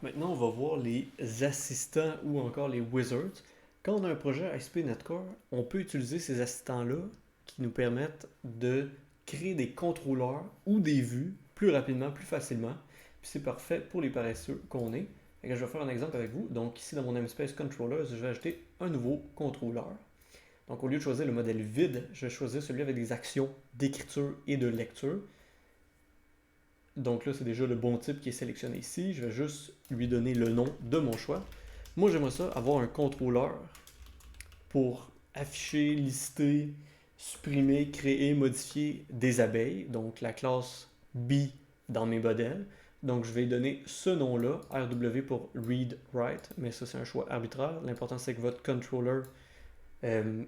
Maintenant, on va voir les assistants ou encore les wizards. Quand on a un projet ASP.NET Core, on peut utiliser ces assistants-là qui nous permettent de créer des contrôleurs ou des vues plus rapidement, plus facilement. Puis c'est parfait pour les paresseux qu'on est. Et je vais faire un exemple avec vous. Donc ici dans mon namespace controllers, je vais ajouter un nouveau contrôleur. Donc au lieu de choisir le modèle vide, je vais choisir celui avec des actions d'écriture et de lecture. Donc là, c'est déjà le bon type qui est sélectionné ici. Je vais juste lui donner le nom de mon choix. Moi, j'aimerais ça avoir un contrôleur pour afficher, lister, supprimer, créer, modifier des abeilles. Donc la classe bee dans mes modèles. Donc je vais lui donner ce nom-là, RW pour read, write, mais ça c'est un choix arbitraire. L'important c'est que votre controller euh,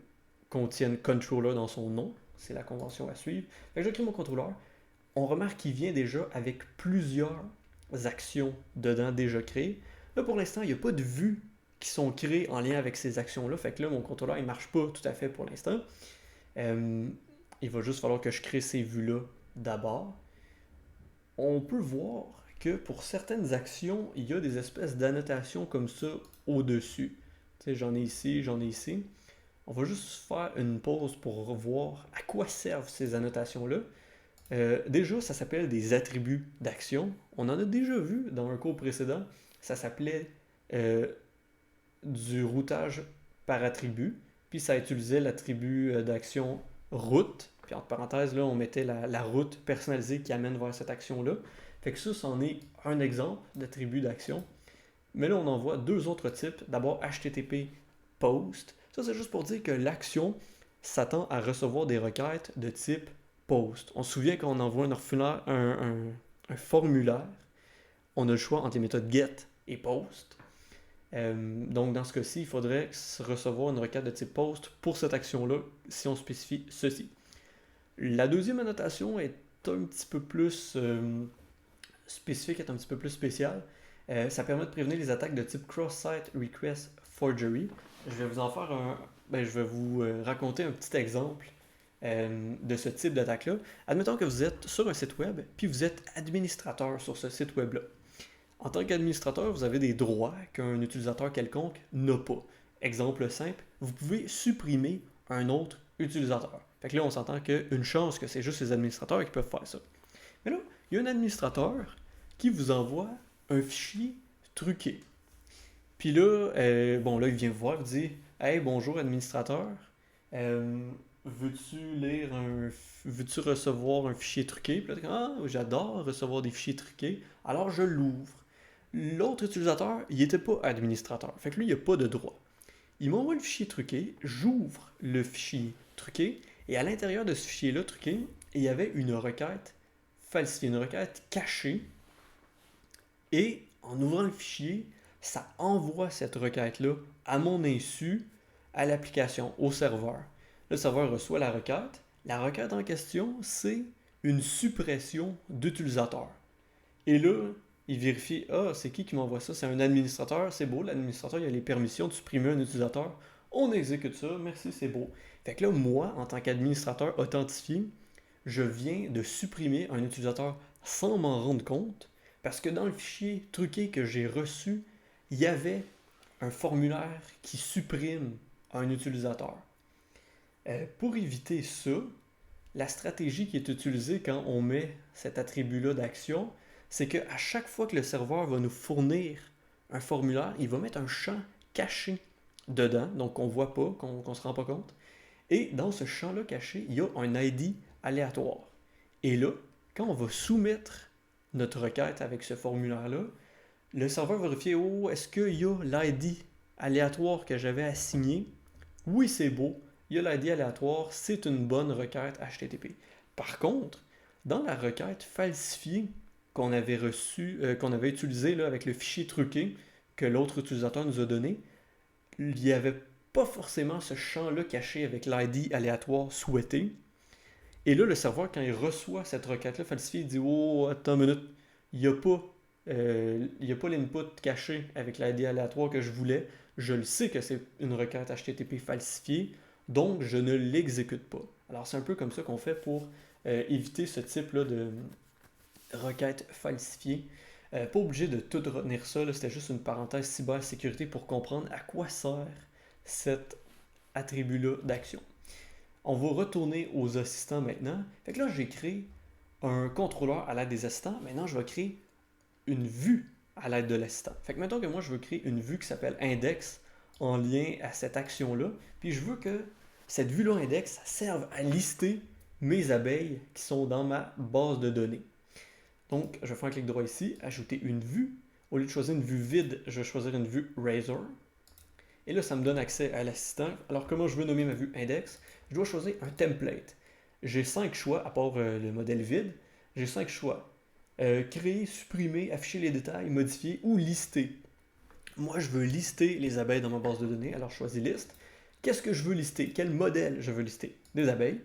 contienne controller dans son nom. C'est la convention à suivre. Fait que je crée mon contrôleur. On remarque qu'il vient déjà avec plusieurs actions dedans déjà créées. Là, pour l'instant, il n'y a pas de vues qui sont créées en lien avec ces actions-là. Fait que là, mon contrôleur, il ne marche pas tout à fait pour l'instant. Euh, il va juste falloir que je crée ces vues-là d'abord. On peut voir que pour certaines actions, il y a des espèces d'annotations comme ça au-dessus. Tu sais, j'en ai ici, j'en ai ici. On va juste faire une pause pour voir à quoi servent ces annotations-là. Déjà, ça s'appelle des attributs d'action. On en a déjà vu dans un cours précédent. Ça s'appelait euh, du routage par attribut. Puis ça utilisait l'attribut d'action route. Puis entre parenthèses, là, on mettait la route personnalisée qui amène vers cette action-là. Fait que ça, c'en est un exemple d'attribut d'action. Mais là, on en voit deux autres types. D'abord, HTTP post. Ça, c'est juste pour dire que l'action s'attend à recevoir des requêtes de type post. On se souvient quand on envoie un formulaire, on a le choix entre les méthodes get et post. Donc, dans ce cas-ci, il faudrait recevoir une requête de type post pour cette action-là si on spécifie ceci. La deuxième annotation est un petit peu plus spécifique, est un petit peu plus spéciale. Ça permet de prévenir les attaques de type cross-site request forgery. Je vais vous en faire je vais vous raconter un petit exemple de ce type d'attaque-là. Admettons que vous êtes sur un site web, puis vous êtes administrateur sur ce site web-là. En tant qu'administrateur, vous avez des droits qu'un utilisateur quelconque n'a pas. Exemple simple, vous pouvez supprimer un autre utilisateur. Fait que là, on s'entend qu'une chance que c'est juste les administrateurs qui peuvent faire ça. Mais là, il y a un administrateur qui vous envoie un fichier truqué. Puis là, là, il vient vous voir, il dit Hey, bonjour administrateur, veux-tu lire un. Veux-tu recevoir un fichier truqué? Puis là, ah, j'adore recevoir des fichiers truqués. Alors je l'ouvre. L'autre utilisateur, il n'était pas administrateur. Fait que lui, il n'a pas de droit. Il m'envoie le fichier truqué, j'ouvre le fichier truqué, et à l'intérieur de ce fichier-là truqué, il y avait une requête falsifiée, une requête cachée. Et en ouvrant le fichier, ça envoie cette requête-là à mon insu à l'application, au serveur. Le serveur reçoit la requête. La requête en question, c'est une suppression d'utilisateur. Et là, il vérifie, ah, c'est qui m'envoie ça? C'est un administrateur, c'est beau, l'administrateur, il a les permissions de supprimer un utilisateur. On exécute ça, merci, c'est beau. Fait que là, moi, en tant qu'administrateur authentifié, je viens de supprimer un utilisateur sans m'en rendre compte, parce que dans le fichier truqué que j'ai reçu, il y avait un formulaire qui supprime un utilisateur. Pour éviter ça, la stratégie qui est utilisée quand on met cet attribut-là d'action, c'est qu'à chaque fois que le serveur va nous fournir un formulaire, il va mettre un champ caché dedans, donc qu'on ne voit pas, qu'on ne se rend pas compte. Et dans ce champ-là caché, il y a un ID aléatoire. Et là, quand on va soumettre notre requête avec ce formulaire-là, le serveur va vérifier, oh, est-ce qu'il y a l'ID aléatoire que j'avais assigné? Oui, c'est beau. Il y a l'ID aléatoire, c'est une bonne requête HTTP. Par contre, dans la requête falsifiée qu'on avait reçue, qu'on avait utilisée là, avec le fichier truqué que l'autre utilisateur nous a donné, il n'y avait pas forcément ce champ-là caché avec l'ID aléatoire souhaité. Et là, le serveur, quand il reçoit cette requête-là falsifiée, il dit oh, attends une minute, il n'y a pas, l'input caché avec l'ID aléatoire que je voulais. Je le sais que c'est une requête HTTP falsifiée, donc je ne l'exécute pas. Alors, c'est un peu comme ça qu'on fait pour éviter ce type-là de requête falsifiée. Pas obligé de tout retenir ça, c'était juste une parenthèse cybersécurité pour comprendre à quoi sert cet attribut-là d'action. On va retourner aux assistants maintenant. Fait que là, j'ai créé un contrôleur à l'aide des assistants. Maintenant, je vais créer une vue à l'aide de l'assistant. Fait que mettons que moi, je veux créer une vue qui s'appelle index en lien à cette action-là. Puis je veux que cette vue-là index serve à lister mes abeilles qui sont dans ma base de données. Donc, je vais faire un clic droit ici, ajouter une vue. Au lieu de choisir une vue vide, je vais choisir une vue Razor. Et là, ça me donne accès à l'assistant. Alors, comment je veux nommer ma vue index? Je dois choisir un template. J'ai 5 choix, à part le modèle vide. J'ai 5 choix. Créer, supprimer, afficher les détails, modifier ou lister. Moi, je veux lister les abeilles dans ma base de données. Alors, je choisis liste. Qu'est-ce que je veux lister? Quel modèle je veux lister? Des abeilles.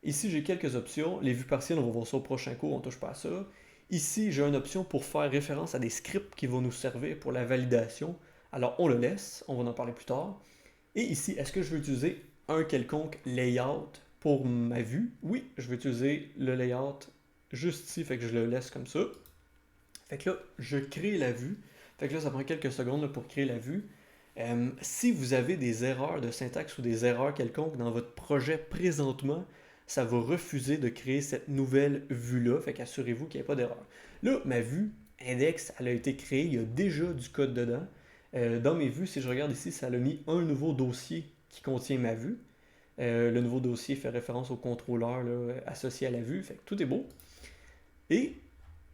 Ici, j'ai quelques options. Les vues partielles, on va voir ça au prochain cours, on ne touche pas à ça. Ici, j'ai une option pour faire référence à des scripts qui vont nous servir pour la validation. Alors, on le laisse, on va en parler plus tard. Et ici, est-ce que je veux utiliser un quelconque layout pour ma vue? Oui, je vais utiliser le layout juste ici, fait que je le laisse comme ça. Fait que là, je crée la vue. Fait que là, ça prend quelques secondes pour créer la vue. Si vous avez des erreurs de syntaxe ou des erreurs quelconques dans votre projet présentement, ça va refuser de créer cette nouvelle vue-là. Fait qu'assurez-vous qu'il n'y ait pas d'erreur. Là, ma vue index, elle a été créée. Il y a déjà du code dedans. Dans mes vues, si je regarde ici, ça a mis un nouveau dossier qui contient ma vue. Le nouveau dossier fait référence au contrôleur là, associé à la vue. Fait que tout est beau. Et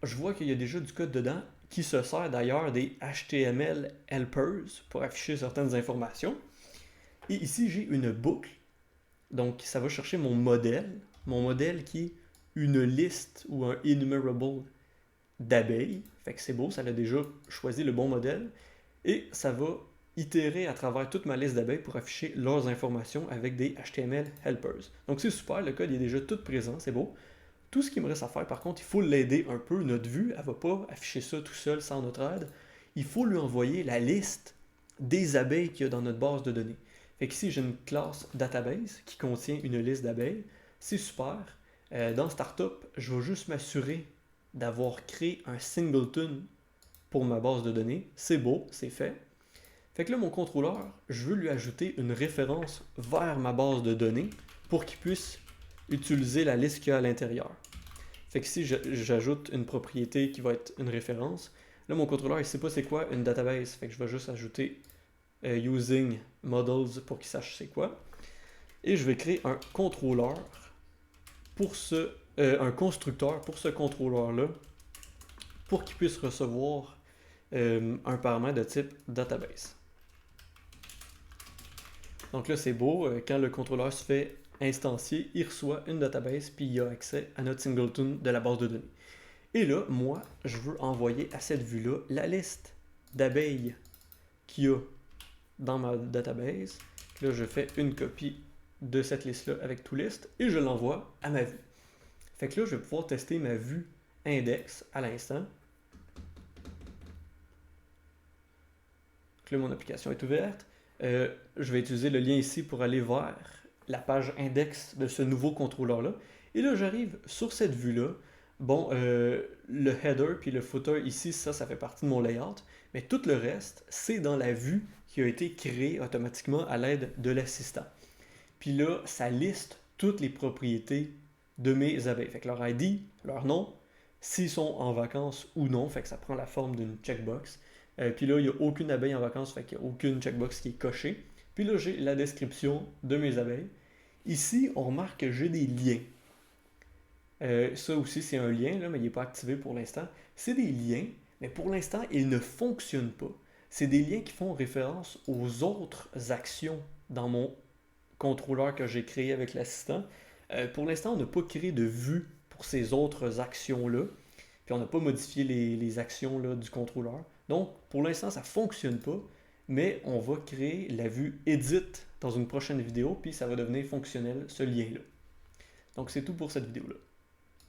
je vois qu'il y a déjà du code dedans qui se sert d'ailleurs des HTML helpers pour afficher certaines informations. Et ici, j'ai une boucle. Donc, ça va chercher mon modèle qui est une liste ou un enumerable d'abeilles. Fait que c'est beau, ça a déjà choisi le bon modèle. Et ça va itérer à travers toute ma liste d'abeilles pour afficher leurs informations avec des HTML helpers. Donc c'est super, le code est déjà tout présent, c'est beau. Tout ce qu'il me reste à faire, par contre, il faut l'aider un peu. Notre vue, elle ne va pas afficher ça tout seul sans notre aide. Il faut lui envoyer la liste des abeilles qu'il y a dans notre base de données. Fait qu'ici, j'ai une classe database qui contient une liste d'abeilles. C'est super. Dans Startup, je vais juste m'assurer d'avoir créé un singleton pour ma base de données. C'est beau, c'est fait. Fait que là, mon contrôleur, je veux lui ajouter une référence vers ma base de données pour qu'il puisse utiliser la liste qu'il y a à l'intérieur. Fait que ici, j'ajoute une propriété qui va être une référence. Là, mon contrôleur, il ne sait pas c'est quoi une database. Fait que je vais juste ajouter using models pour qu'il sache c'est quoi. Et je vais créer un contrôleur pour un constructeur pour ce contrôleur-là pour qu'il puisse recevoir un paramètre de type database. Donc là, c'est beau. Quand le contrôleur se fait instancier, il reçoit une database puis il a accès à notre singleton de la base de données. Et là, moi, je veux envoyer à cette vue-là la liste d'abeilles qu'il y a dans ma database. Là, je fais une copie de cette liste-là avec tout liste et je l'envoie à ma vue. Fait que là, je vais pouvoir tester ma vue index à l'instant. Là, mon application est ouverte. Je vais utiliser le lien ici pour aller vers la page index de ce nouveau contrôleur-là. Et là, j'arrive sur cette vue-là. Bon, le header puis le footer ici, ça fait partie de mon layout. Mais tout le reste, c'est dans la vue qui a été créée automatiquement à l'aide de l'assistant. Puis là, ça liste toutes les propriétés de mes abeilles. Fait que leur ID, leur nom, s'ils sont en vacances ou non. Fait que ça prend la forme d'une checkbox. Puis là, il n'y a aucune abeille en vacances, fait qu'il n'y a aucune checkbox qui est cochée. Puis là, j'ai la description de mes abeilles. Ici, on remarque que j'ai des liens. Ça aussi, c'est un lien, là, mais il n'est pas activé pour l'instant. C'est des liens, mais pour l'instant, ils ne fonctionnent pas. C'est des liens qui font référence aux autres actions dans mon contrôleur que j'ai créé avec l'assistant. Pour l'instant, on n'a pas créé de vue pour ces autres actions-là. Puis on n'a pas modifié les actions là, du contrôleur. Donc, pour l'instant, ça ne fonctionne pas, mais on va créer la vue Edit dans une prochaine vidéo, puis ça va devenir fonctionnel, ce lien-là. Donc, c'est tout pour cette vidéo-là.